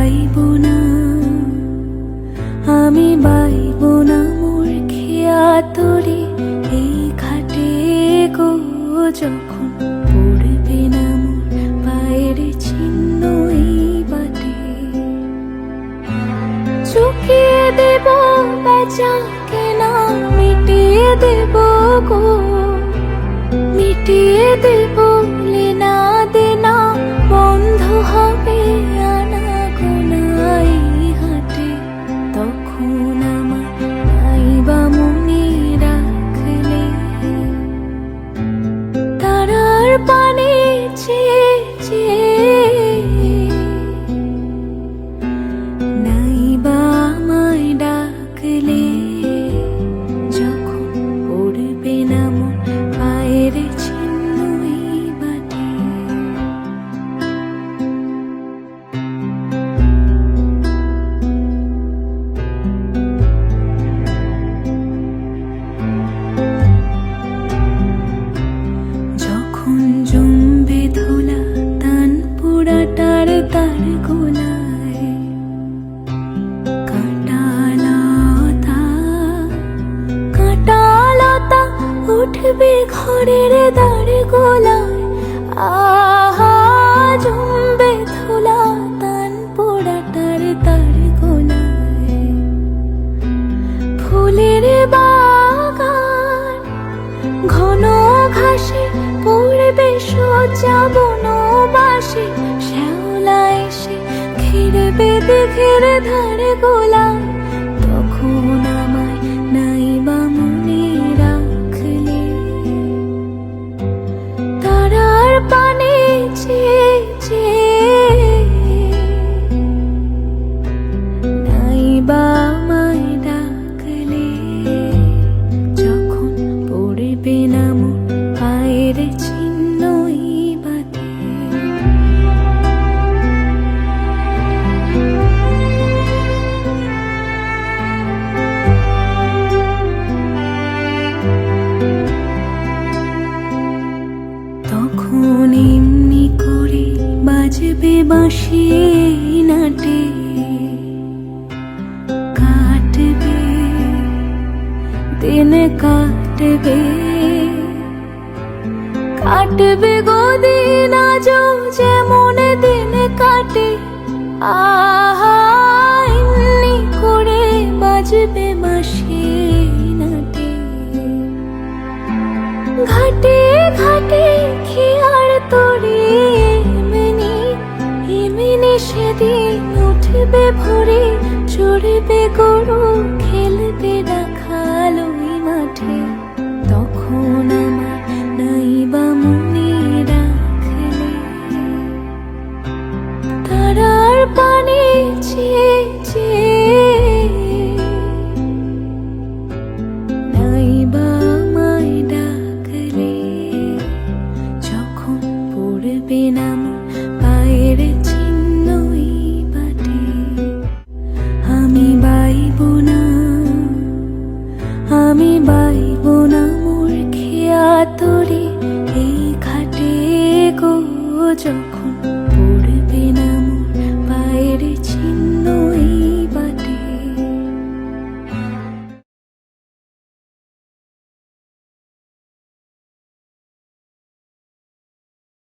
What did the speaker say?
বাইব না, আমি বাইব না মোর খেয়া তরি এই ঘাটে গো। যখন পড়বে না মোর পায়ের চিহ্ন এই বাটে, চুকিয়ে দেব বেচা কেনা, মিটিয়ে দেব গো, মিটিয়ে দেব লেনা দেনা, বন্ধ হবে আনা গোনা এই হাটে। তখন আমার নাইবা মনে রাখলে, তারার পানে চেয়ে চেয়ে নাইবা আমায় ডাকলে। যখন পড়বে না মোর পায়ের চিহ্ন এই বাটে, যখন জমবে ধুলা তান পোড়াটার তার গোলায়, কাঁটালতা কাঁটালতা উঠবে ঘরের দ্বার গোলায়। আহা জমবে ধুলা তান পোড়াটার তার গোলায়, ফুলের বাগান ঘন ঘাসে পড়বে সোজা বনবাসে। শ্যাওলা এসে ঘিরবে দিঘির ধার গোলায়। তখন আমায় নাইবা মনে রাখলে, তারার পানে চেয়ে চেয়ে নাইবা আমায় ডাকলে। যখন পড়বে না মোর পায়ের চিহ্ন এই বাটে, তখন এমনি করে বাজবে বাঁশি এই নাটে। কাটবে দিন কাটবে, কাটবে গদিন আজও যেমন দিন কাটে। আহা এমনি করে বাজবে বাঁশি এই নাটে। ঘাটে ঘাটে খেয়ার তরি এমনি এমনি সেদিন উঠবে ভোরে। চড়বে গরু খেলবে রাখাল ওই মাঠে। তখন আমার নাইবা মনে রাখলে, তারার পানে চেয়ে চেয়ে নাইবা আমায় ডাকলে। যখন পড়বে না মোর পায়ের চিহ্ন এই বাটে, আমি বাইব না, আমি বাইব না মোর খেয়া তরি এই ঘাটে গো। যখন